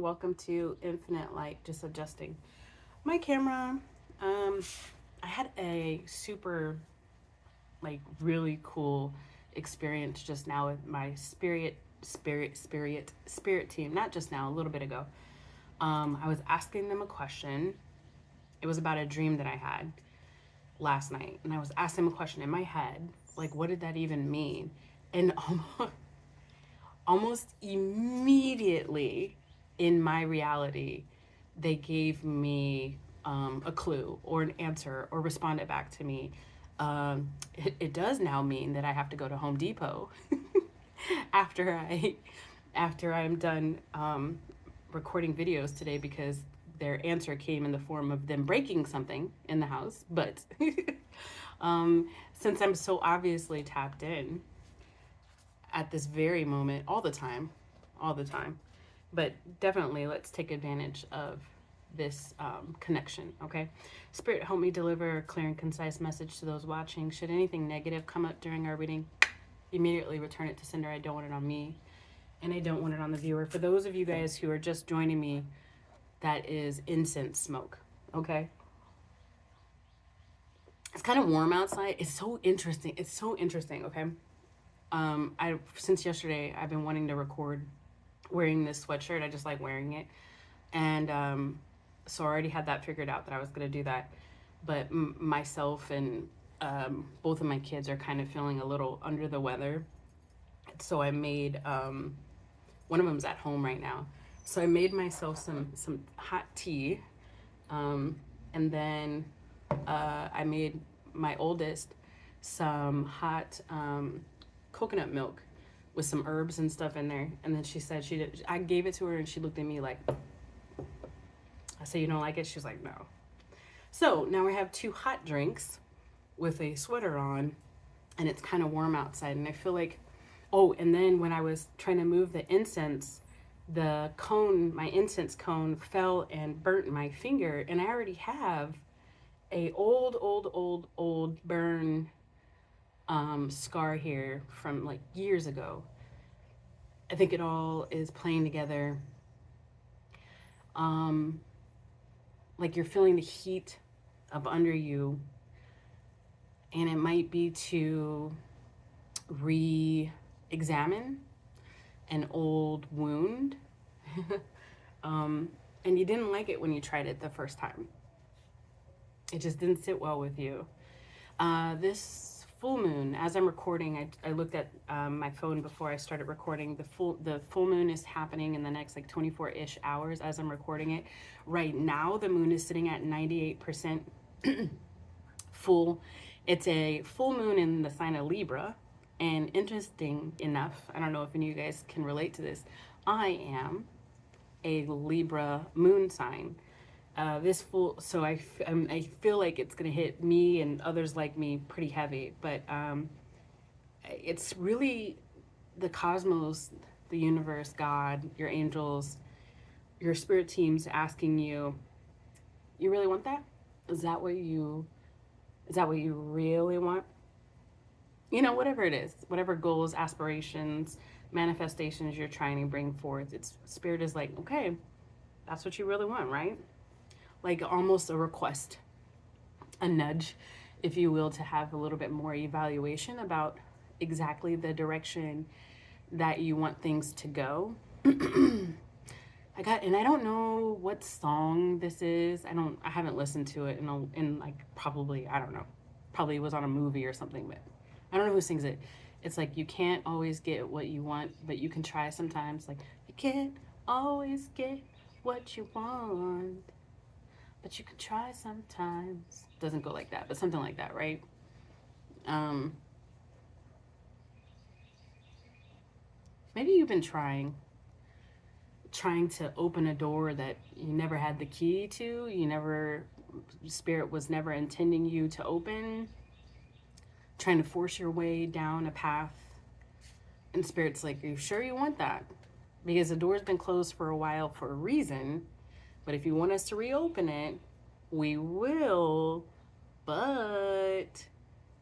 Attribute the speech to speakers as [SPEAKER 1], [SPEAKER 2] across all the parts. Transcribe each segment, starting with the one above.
[SPEAKER 1] welcome to Infinite Light, just adjusting my camera. Um, I had a super, really cool experience just now with my spirit team. Not just now, a little bit ago. I was asking them a question. It was about a dream that I had last night, and I was asking them a question in my head, like, what did that even mean? And almost immediately in my reality, they gave me a clue or an answer or responded back to me. It does now mean that I have to go to Home Depot after I'm done recording videos today because their answer came in the form of them breaking something in the house. But since I'm so obviously tapped in, at this very moment, all the time. But definitely, let's take advantage of this connection, okay? Spirit, help me deliver a clear and concise message to those watching. Should anything negative come up during our reading, immediately return it to sender. I don't want it on me, and I don't want it on the viewer. For those of you guys who are just joining me, that is incense smoke, okay? It's kind of warm outside. It's so interesting. Okay? I since yesterday I've been wanting to record wearing this sweatshirt. I just like wearing it, and so I already had that figured out that I was gonna do that. But myself and both of my kids are kind of feeling a little under the weather, so I made one of them's at home right now, so I made myself some hot tea, and then I made my oldest some hot coconut milk with some herbs and stuff in there. And then she said she did. I gave it to her, and she looked at me like, I said, "You don't like it?" She's like, "No." So now we have two hot drinks with a sweater on, and it's kind of warm outside. And I feel like, oh, and then when I was trying to move the incense, the cone, my incense cone, fell and burnt my finger, and I already have a old burn scar here from like years ago. I think it all is playing together. Like you're feeling the heat up under you, and it might be to re-examine an old wound. And you didn't like it when you tried it the first time. It just didn't sit well with you. This full moon, as I'm recording, I looked at my phone before I started recording. The full moon is happening in the next like 24-ish hours as I'm recording it. Right now, the moon is sitting at 98% full. It's a full moon in the sign of Libra. And interesting enough, I don't know if any of you guys can relate to this, I am a Libra moon sign. This full, so I feel like it's gonna hit me and others like me pretty heavy, but it's really the cosmos, the universe, God, your angels, your spirit teams asking you, you really want that? Is that what you really want? You know, whatever it is, whatever goals, aspirations, manifestations you're trying to bring forth, it's spirit is like, okay, that's what you really want, right? Like almost a request, a nudge, if you will, to have a little bit more evaluation about exactly the direction that you want things to go. And I don't know what song this is. I haven't listened to it in like probably, I don't know, probably was on a movie or something, but I don't know who sings it. It's like, you can't always get what you want, but you can try sometimes. Like, you can't always get what you want, but you can try sometimes. Doesn't go like that, but something like that, right? Maybe you've been trying to open a door that you never had the key to. Spirit was never intending you to open. Trying to force your way down a path. And Spirit's like, are you sure you want that? Because the door's been closed for a while for a reason. But if you want us to reopen it, we will. But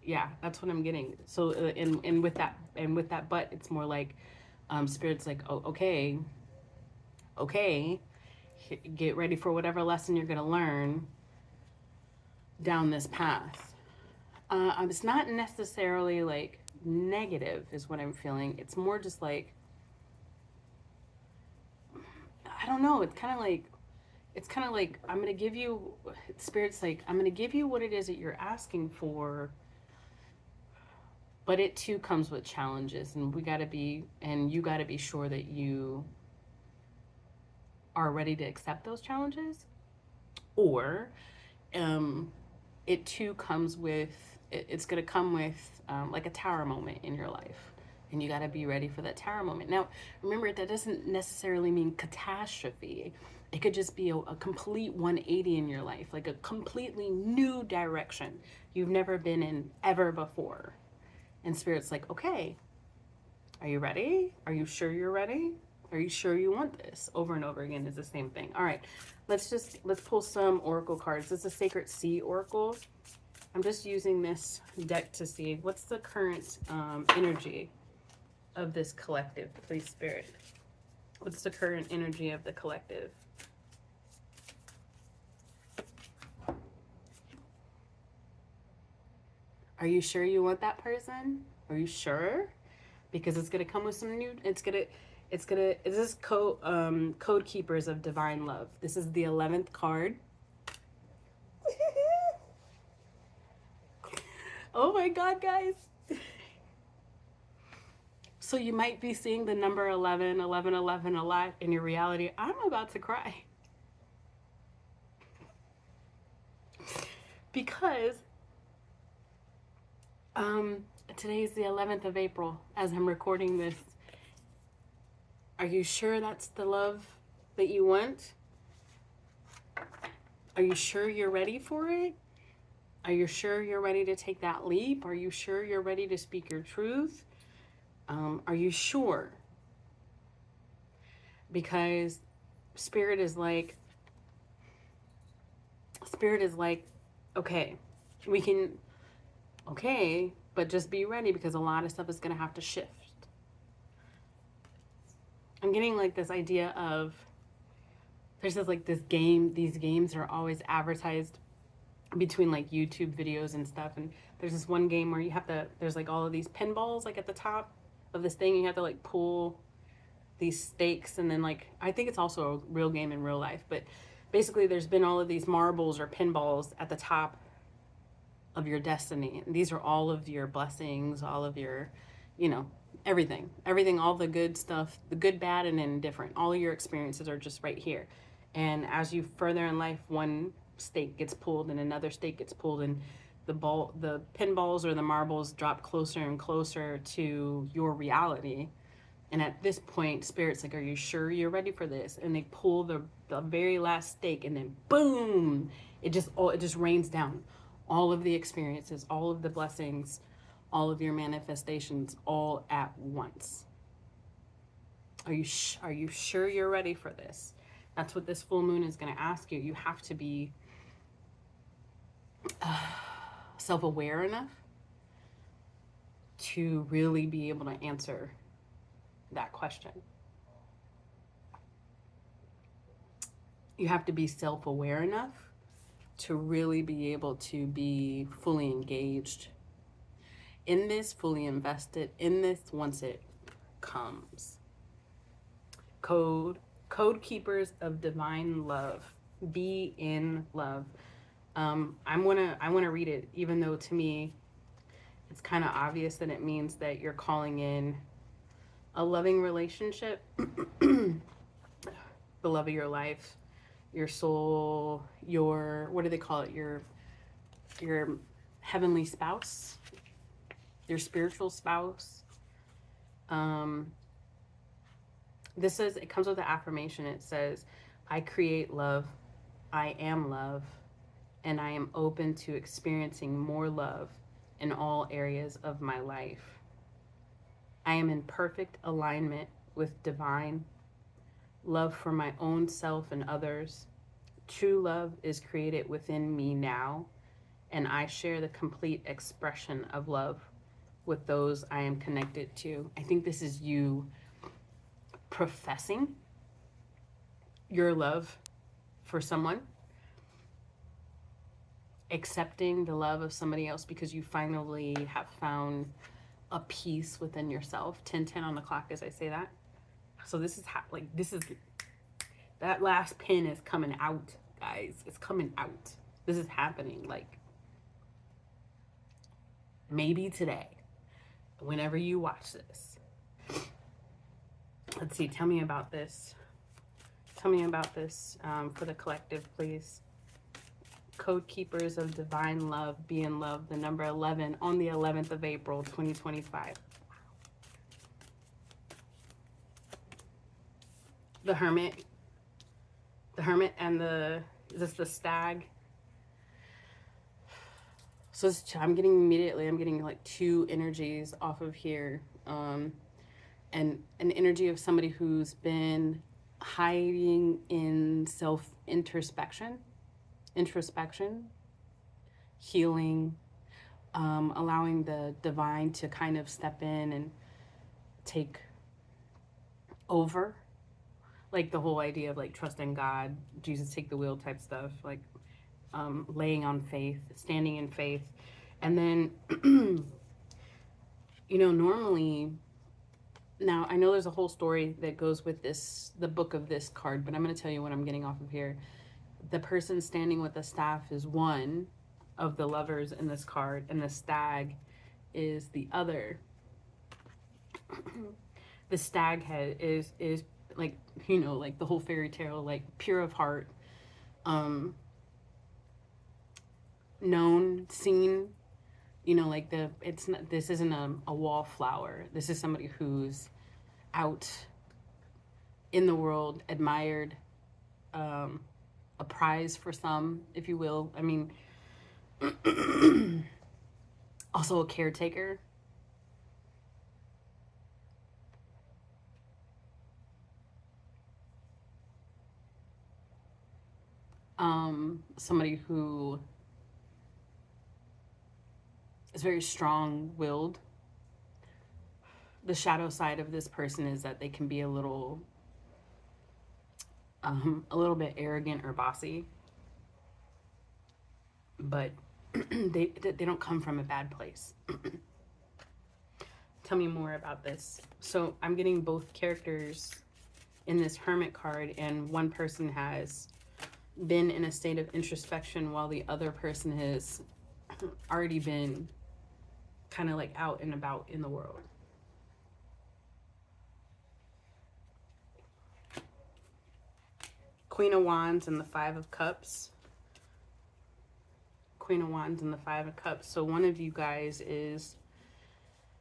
[SPEAKER 1] yeah, that's what I'm getting. So and with that but, it's more like Spirit's like, oh, okay, Get ready for whatever lesson you're going to learn down this path. It's not necessarily like negative is what I'm feeling. It's more just like, I don't know. It's kind of like I'm going to give you, Spirit's like, I'm going to give you what it is that you're asking for, but it too comes with challenges, and you got to be sure that you are ready to accept those challenges. Or it too comes with, it's going to come with like a tower moment in your life, and you got to be ready for that tower moment. Now remember, that doesn't necessarily mean catastrophe. It could just be a complete 180 in your life, like a completely new direction you've never been in ever before. And Spirit's like, okay, are you ready? Are you sure you're ready? Are you sure you want this? Over and over again is the same thing. All right, let's pull some oracle cards. This is a Sacred Sea Oracle. I'm just using this deck to see what's the current energy of this collective, please, Spirit. What's the current energy of the collective? Are you sure you want that person? Are you sure? Because it's gonna come with some new. This is Code Keepers of Divine Love. This is the 11th card. Oh my God, guys. So you might be seeing the number 11, 11, 11 a lot in your reality. I'm about to cry. Because today's the 11th of April as I'm recording this. Are you sure that's the love that you want? Are you sure you're ready for it? Are you sure you're ready to take that leap? Are you sure you're ready to speak your truth? Are you sure? Because Spirit is like, okay, but just be ready, because a lot of stuff is going to have to shift. I'm getting like this idea of, there's this game, these games are always advertised between like YouTube videos and stuff, and there's this one game where there's like all of these pinballs like at the top of this thing, you have to like pull these stakes, and then like, I think it's also a real game in real life, but basically there's been all of these marbles or pinballs at the top of your destiny, and these are all of your blessings, all of your, everything, all the good stuff, the good, bad, and indifferent, all of your experiences are just right here. And as you further in life, one stake gets pulled and another stake gets pulled, and the pinballs or the marbles drop closer and closer to your reality. And at this point, Spirit's like, are you sure you're ready for this? And they pull the very last stake, and then boom, it just rains down all of the experiences, all of the blessings, all of your manifestations, all at once. Are you sure you're ready for this? That's what this full moon is going to ask you. You have to be self-aware enough to really be able to answer that question. You have to be self-aware enough to really be able to be fully engaged in this, fully invested in this once it comes. Code Keepers of Divine Love. Be in love. I wanna read it, even though to me it's kind of obvious that it means that you're calling in a loving relationship, the love of your life, your soul, your, what do they call it? Your heavenly spouse, your spiritual spouse. This says, it comes with the affirmation. It says, I create love, I am love, and I am open to experiencing more love in all areas of my life. I am in perfect alignment with divine love for my own self and others. True love is created within me now, and I share the complete expression of love with those I am connected to. I think this is you professing your love for someone, accepting the love of somebody else because you finally have found a peace within yourself. 10:10 on the clock as I say that. So this is this is, that last pin is coming out, guys. It's coming out. This is happening, like, maybe today, whenever you watch this. Let's see, tell me about this. Tell me about this for the collective, please. Code Keepers of Divine Love, be in love, the number 11 on the 11th of April, 2025. The Hermit. The Hermit and the, is this the Stag? So I'm getting like two energies off of here. And an energy of somebody who's been hiding in introspection, healing, allowing the divine to kind of step in and take over. Like the whole idea of like trusting God, Jesus take the wheel type stuff, like laying on faith, standing in faith. And then, you know, normally, now I know there's a whole story that goes with this, the book of this card, but I'm going to tell you what I'm getting off of here. The person standing with the staff is one of the lovers in this card, and the stag is the other. The stag head is like, you know, like the whole fairy tale, like pure of heart, known, seen, you know, like it's not, this isn't a wallflower. This is somebody who's out in the world, admired, a prize for some, if you will. I mean, also a caretaker. Somebody who is very strong-willed. The shadow side of this person is that they can be a little bit arrogant or bossy, but they don't come from a bad place. Tell me more about this. So I'm getting both characters in this Hermit card, and one person has been in a state of introspection while the other person has already been kind of like out and about in the world. Queen of Wands and the Five of Cups. Queen of Wands and the Five of Cups. So one of you guys is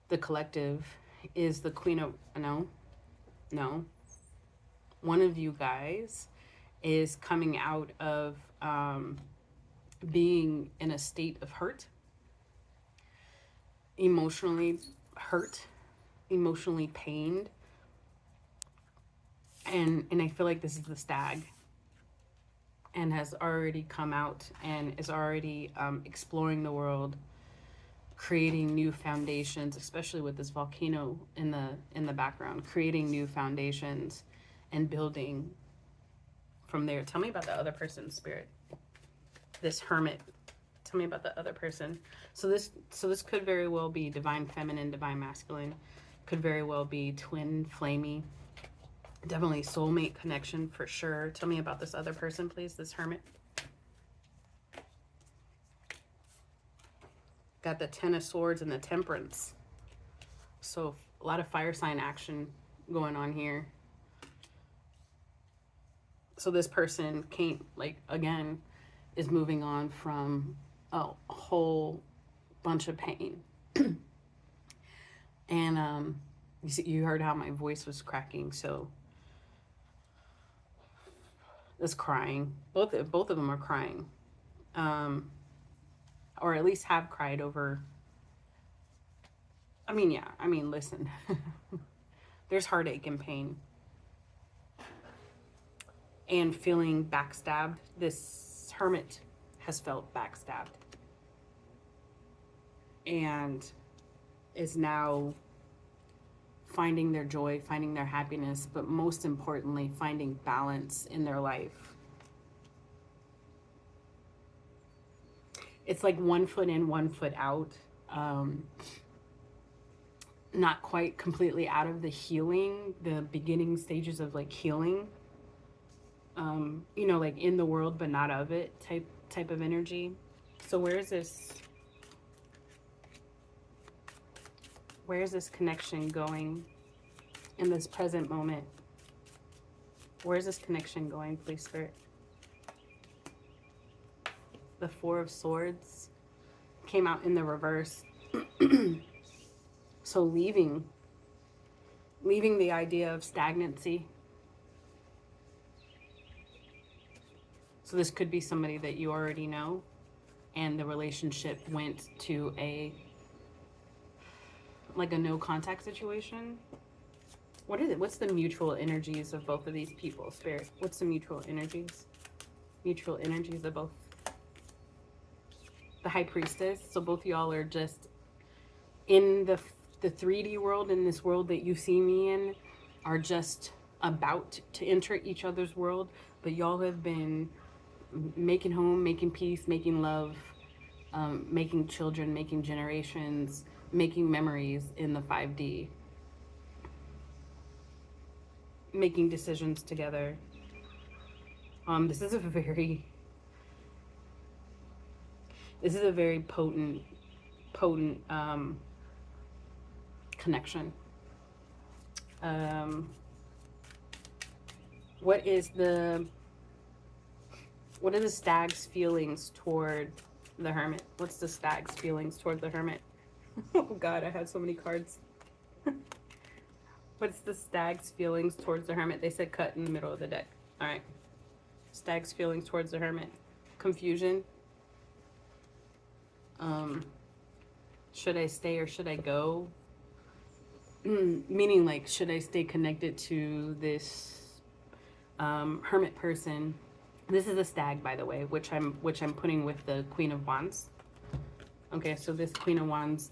[SPEAKER 1] the collective, is the Queen of, no. One of you guys is coming out of being in a state of hurt, emotionally hurt, emotionally pained. And I feel like this is the stag, and has already come out and is already exploring the world, creating new foundations, especially with this volcano in the background, creating new foundations and building from there. Tell me about the other person, Spirit. This Hermit. Tell me about the other person. So this could very well be divine feminine, divine masculine. Could very well be twin flamey. Definitely soulmate connection for sure. Tell me about this other person, please, this Hermit. Got the Ten of Swords and the Temperance. So a lot of fire sign action going on here. So this person came, like, again, is moving on from a whole bunch of pain. And you heard how my voice was cracking, so this crying. Both of them are crying. Or at least have cried over. I mean, yeah, I mean, listen. There's heartache and pain. And feeling backstabbed. This Hermit has felt backstabbed. And is now finding their joy, finding their happiness, but most importantly, finding balance in their life. it's like 1 foot in, 1 foot out. Not quite completely out of the healing, the beginning stages of like healing. You know, like in the world but not of it type of energy. So where is this connection going in this present moment? Where's this connection going, please, Spirit? The Four of Swords came out in the reverse. So leaving the idea of stagnancy. So this could be somebody that you already know, and the relationship went to a no contact situation. What is it? What's the mutual energies of both of these people, Spirit? What's the mutual energies? Mutual energies of both. The High Priestess. So both y'all are just in the 3D world, in this world that you see me in, are just about to enter each other's world. But y'all have been making home, making peace, making love, making children, making generations, making memories in the 5D. Making decisions together. This is a very potent connection. What are the stag's feelings toward the Hermit? What's the stag's feelings toward the Hermit? Oh God, I have so many cards. What's the stag's feelings towards the Hermit? They said cut in the middle of the deck. All right. Stag's feelings towards the Hermit. Confusion. Should I stay or should I go? Meaning, like, should I stay connected to this Hermit person? This is a stag, by the way, which I'm putting with the Queen of Wands. Okay, so this Queen of Wands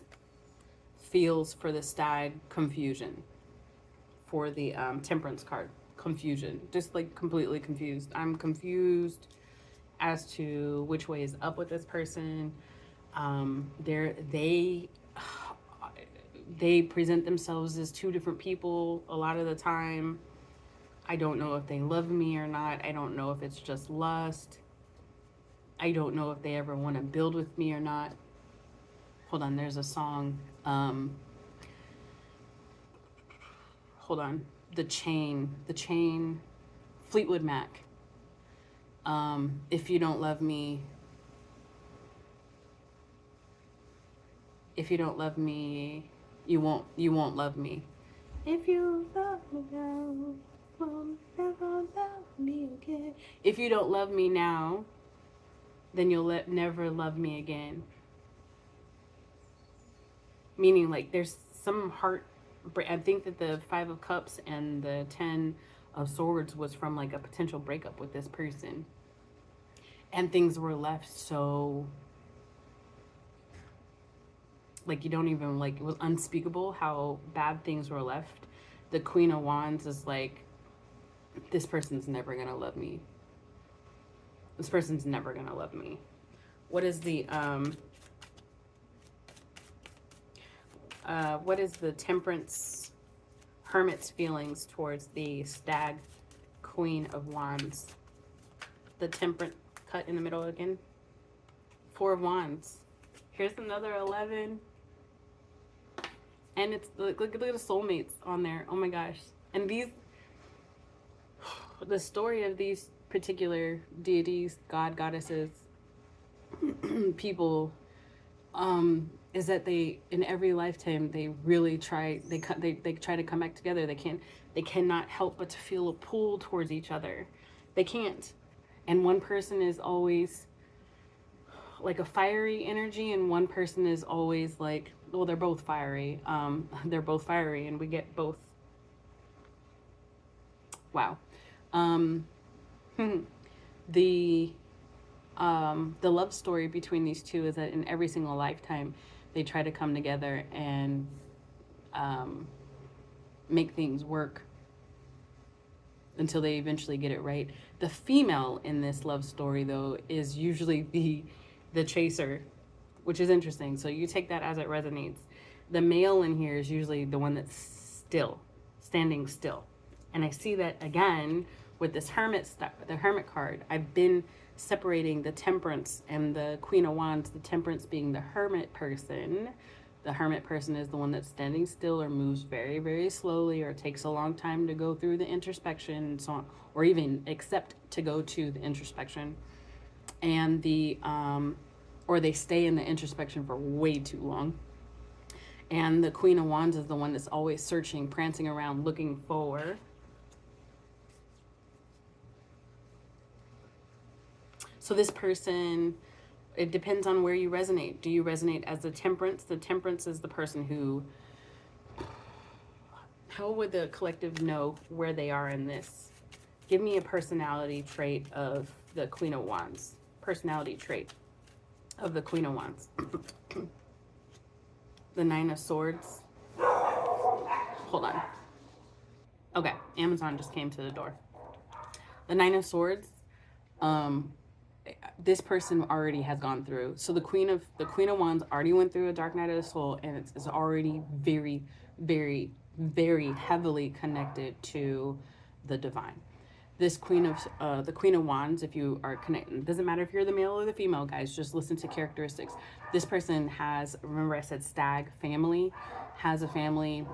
[SPEAKER 1] feels for the stag confusion. For the Temperance card, confusion, just like completely confused. I'm confused as to which way is up with this person. They present themselves as two different people a lot of the time. I don't know if they love me or not. I don't know if it's just lust. I don't know if they ever want to build with me or not. Hold on, there's a song. Hold on. The Chain, Fleetwood Mac. If you don't love me, you won't love me. If you love me now, won't never love me again. If you don't love me now, then you'll never love me again. Meaning, like, there's some heart. I think that the 5 of Cups and the 10 of Swords was from like a potential breakup with this person, and things were left so, like, you don't even, like, it was unspeakable how bad things were left. The Queen of Wands is like, this person's never gonna love me. This person's never gonna love me. What is the Temperance Hermit's feelings towards the stag Queen of Wands? The Temperance cut in the middle again. 4 of Wands. Here's another 11. And it's, look at the soulmates on there. Oh my gosh. And the story of these particular deities, god, goddesses, people, is that they, in every lifetime, they really try, they try to come back together. They cannot help but to feel a pull towards each other. They can't. And one person is always like a fiery energy, and one person is always like, well, they're both fiery. They're both fiery, and we get both. Wow. The love story between these two is that in every single lifetime, they try to come together and make things work until they eventually get it right. The female in this love story, though, is usually the chaser, which is interesting. So you take that as it resonates. The male in here is usually the one that's still, standing still. And I see that again with this the hermit card. I've been separating the temperance and the Queen of Wands, the temperance being the hermit person. The hermit person is the one that's standing still or moves very, very slowly or takes a long time to go through the introspection and so on, or even accept to go to the introspection. And or they stay in the introspection for way too long. And the Queen of Wands is the one that's always searching, prancing around, looking for. So this person, it depends on where you resonate. Do you resonate as the temperance? The temperance is the person who, how would the collective know where they are in this? Give me a personality trait of the Queen of Wands. Personality trait of the Queen of Wands. The Nine of Swords. Hold on. Okay, Amazon just came to the door. The Nine of Swords. This person already has gone through. So the Queen of Wands already went through a dark night of the soul, and it's already very, very, very heavily connected to the divine. This the Queen of Wands, if you are connected, it doesn't matter if you're the male or the female, guys, just listen to characteristics. This person has, remember I said stag, family, has a family,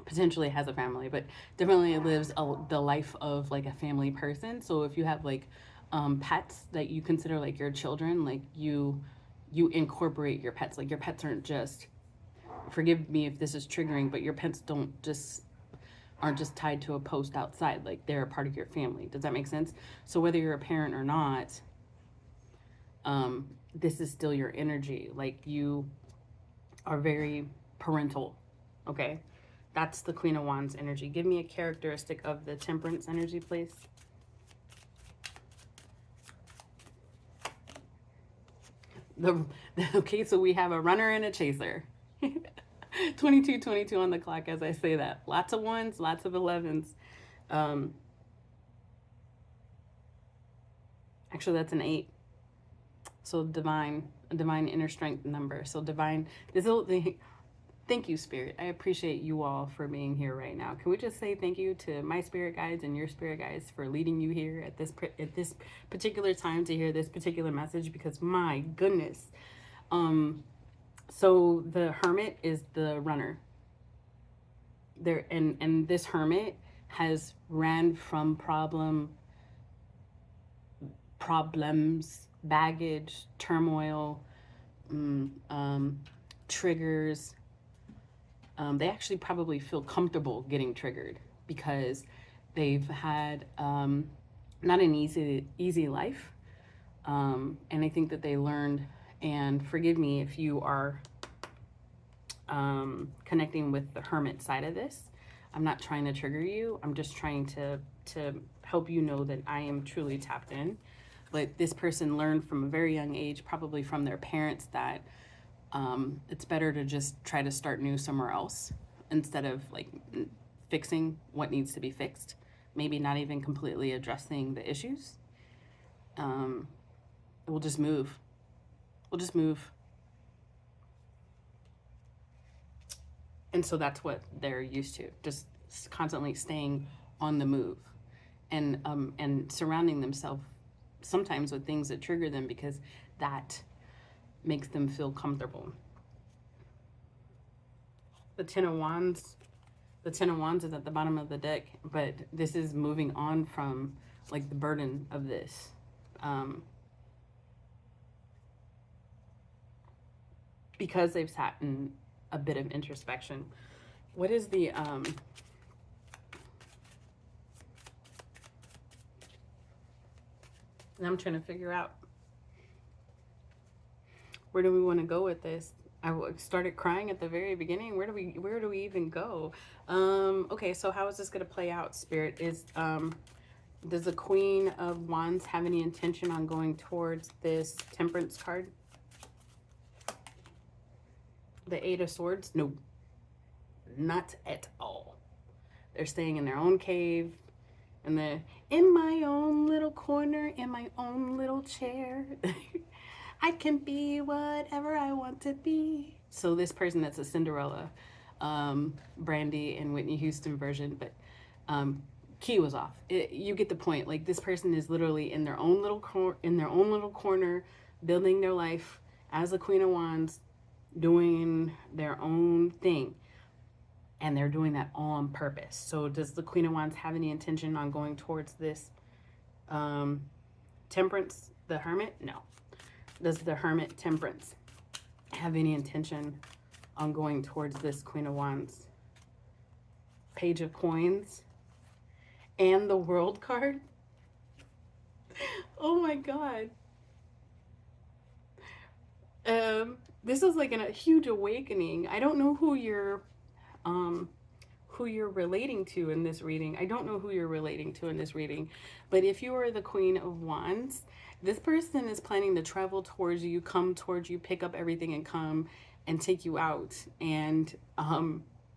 [SPEAKER 1] potentially has a family, but definitely lives the life of like a family person. So if you have like pets that you consider like your children, like you incorporate your pets. Like your pets aren't just, forgive me if this is triggering, but your pets aren't just tied to a post outside. Like they're a part of your family. Does that make sense? So whether you're a parent or not, this is still your energy. Like you are very parental. Okay. That's the Queen of Wands energy. Give me a characteristic of the temperance energy, please. Okay, so we have a runner and a chaser. 22 on the clock as I say that. Lots of ones, lots of 11s. Actually, that's an 8. So divine inner strength number. So divine, thank you, Spirit. I appreciate you all for being here right now. Can we just say thank you to my spirit guides and your spirit guides for leading you here at this particular time to hear this particular message? Because my goodness. So the hermit is the runner. There and this hermit has ran from problems, baggage, turmoil, triggers. They actually probably feel comfortable getting triggered because they've had not an easy life. And I think that they learned, and forgive me if you are connecting with the hermit side of this. I'm not trying to trigger you. I'm just trying to help you know that I am truly tapped in. But this person learned from a very young age, probably from their parents, that it's better to just try to start new somewhere else instead of like fixing what needs to be fixed. Maybe not even completely addressing the issues. We'll just move. And so that's what they're used to, just constantly staying on the move and surrounding themselves sometimes with things that trigger them because that makes them feel comfortable. The Ten of Wands is at the bottom of the deck, but this is moving on from like the burden of this. Because they've sat in a bit of introspection. What is the and I'm trying to figure out where do we want to go with this. I started crying at the very beginning. Where do we even go? Okay, so how is this going to play out, Spirit? Does the Queen of Wands have any intention on going towards this Temperance card? The Eight of Swords? No, not at all. They're staying in their own cave, and in my own little corner, in my own little chair. I can be whatever I want to be. So this person, that's a Cinderella, Brandy and Whitney Houston version, but key was off. You get the point. Like, this person is literally in their own little corner, building their life as the Queen of Wands, doing their own thing, and they're doing that all on purpose. So does the Queen of Wands have any intention on going towards this Temperance, the Hermit? No. Does the Hermit, Temperance, have any intention on going towards this Queen of Wands? Page of Coins and the World card. Oh my God. This is like a huge awakening. I don't know who you're relating to in this reading. I don't know who you're relating to in this reading, but if you are the Queen of Wands, this person is planning to travel towards you, come towards you, pick up everything and come and take you out and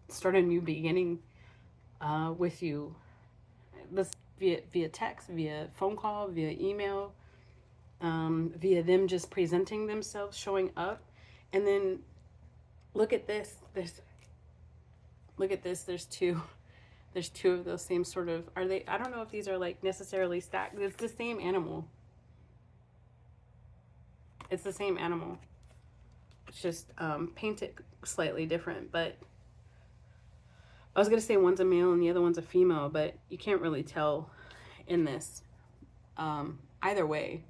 [SPEAKER 1] start a new beginning with you. This via text, via phone call, via email, via them just presenting themselves, showing up. And then look at this. Look at this. There's two of those same sort of, are they, I don't know if these are like necessarily stacked. It's the same animal. It's the same animal. It's just painted slightly different. But I was going to say one's a male and the other one's a female, but you can't really tell in this. Either way,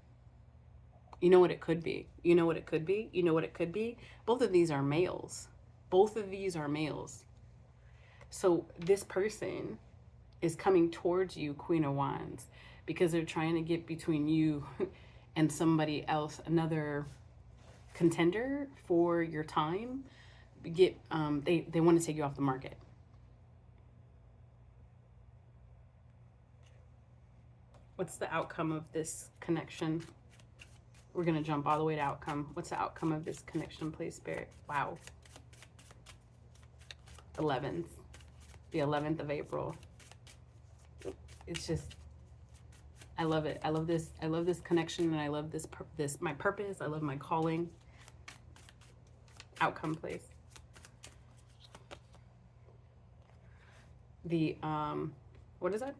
[SPEAKER 1] you know what it could be. You know what it could be. You know what it could be. Both of these are males. Both of these are males. So this person is coming towards you, Queen of Wands, because they're trying to get between you and somebody else, another contender for your time. They want to take you off the market. What's the outcome of this connection? We're going to jump all the way to outcome. What's the outcome of this connection, please, Spirit? Wow. 11th. The 11th of April. It's just, I love it. I love this. I love this connection, and I love this my purpose. I love my calling. Outcome, please. The what is that?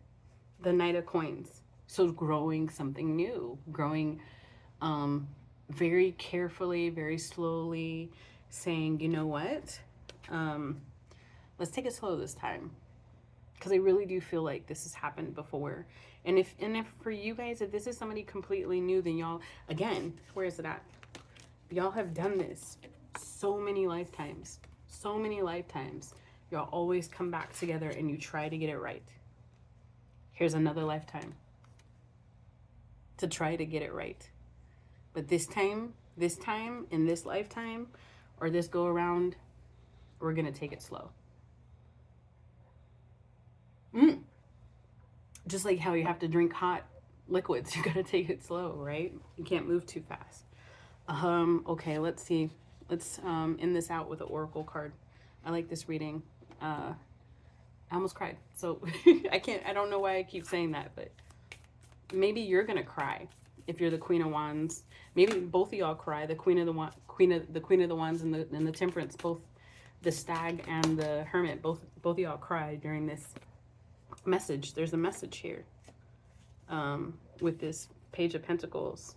[SPEAKER 1] The Knight of Coins. So growing something new, growing very carefully, very slowly, saying, you know what? Let's take it slow this time, because I really do feel like this has happened before. And if for you guys, if this is somebody completely new, then y'all, again, where is it at? Y'all have done this so many lifetimes. So many lifetimes. Y'all always come back together and you try to get it right. Here's another lifetime to try to get it right. But this time, in this lifetime, or this go around, we're going to take it slow. Just like how you have to drink hot liquids, you got to take it slow, right? You can't move too fast. Okay, let's see. Let's end this out with an oracle card. I like this reading. I almost cried. So I don't know why I keep saying that, but maybe you're going to cry if you're the Queen of Wands. Maybe both of y'all cry. The Queen of the Wands and the Temperance, both the Stag and the Hermit, both of y'all cry during this message. There's a message here with this Page of Pentacles,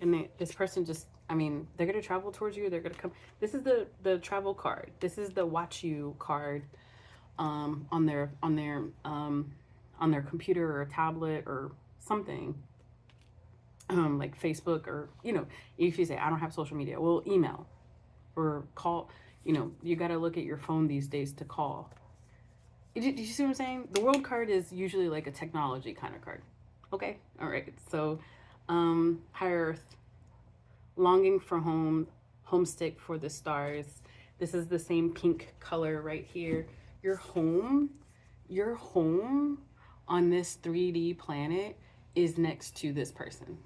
[SPEAKER 1] and this person just, I mean, they're gonna travel towards you. They're gonna come. This is the travel card. This is the watch you card on their computer or a tablet or something, like Facebook, or, you know, if you say I don't have social media, well, email or call. You know, you got to look at your phone these days to call. Do you see what I'm saying? The World card is usually like a technology kind of card. Okay, all right. So Higher Earth, longing for home, homesick for the stars. This is the same pink color right here. Your home on this 3D planet is next to this person.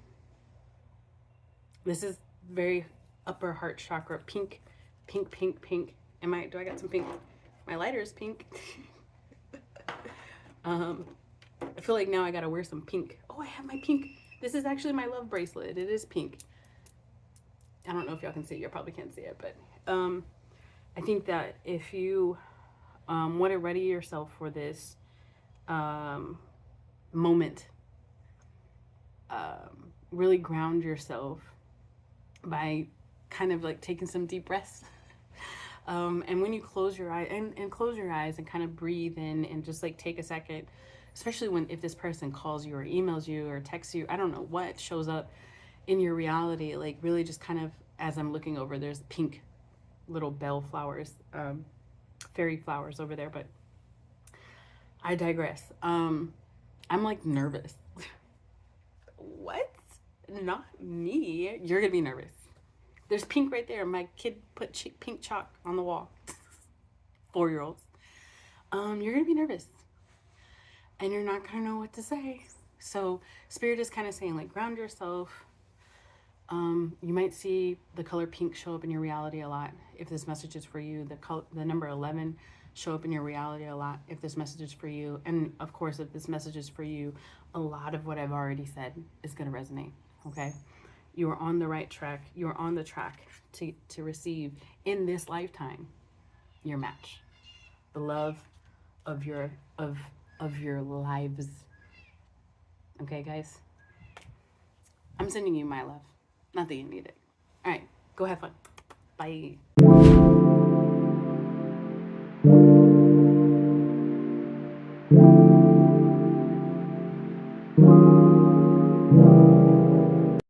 [SPEAKER 1] This is very upper heart chakra, pink. Do I got some pink? My lighter is pink. I feel like now I gotta wear some pink. Oh, I have my pink. This is actually my love bracelet. It is pink. I don't know if y'all can see it. You probably can't see it, but I think that if you want to ready yourself for this moment, really ground yourself by kind of like taking some deep breaths. And when you close your eye and close your eyes and kind of breathe in and just like take a second, especially when if this person calls you or emails you or texts you, I don't know what shows up in your reality, like really just kind of as I'm looking over, there's pink little bell flowers, fairy flowers over there, but I digress. I'm like nervous. What? Not me. You're gonna be nervous. There's pink right there. My kid put pink chalk on the wall. 4-year-olds. You're gonna be nervous, and you're not gonna know what to say. So Spirit is kind of saying like ground yourself. You might see the color pink show up in your reality a lot. If this message is for you, the number 11 show up in your reality a lot. If this message is for you, and of course, if this message is for you, a lot of what I've already said is gonna resonate. Okay, you are on the right track. You are on the track to receive in this lifetime your match, the love of your lives. Okay, guys, I'm sending you my love. Not that you need it. All right, go have fun. Bye.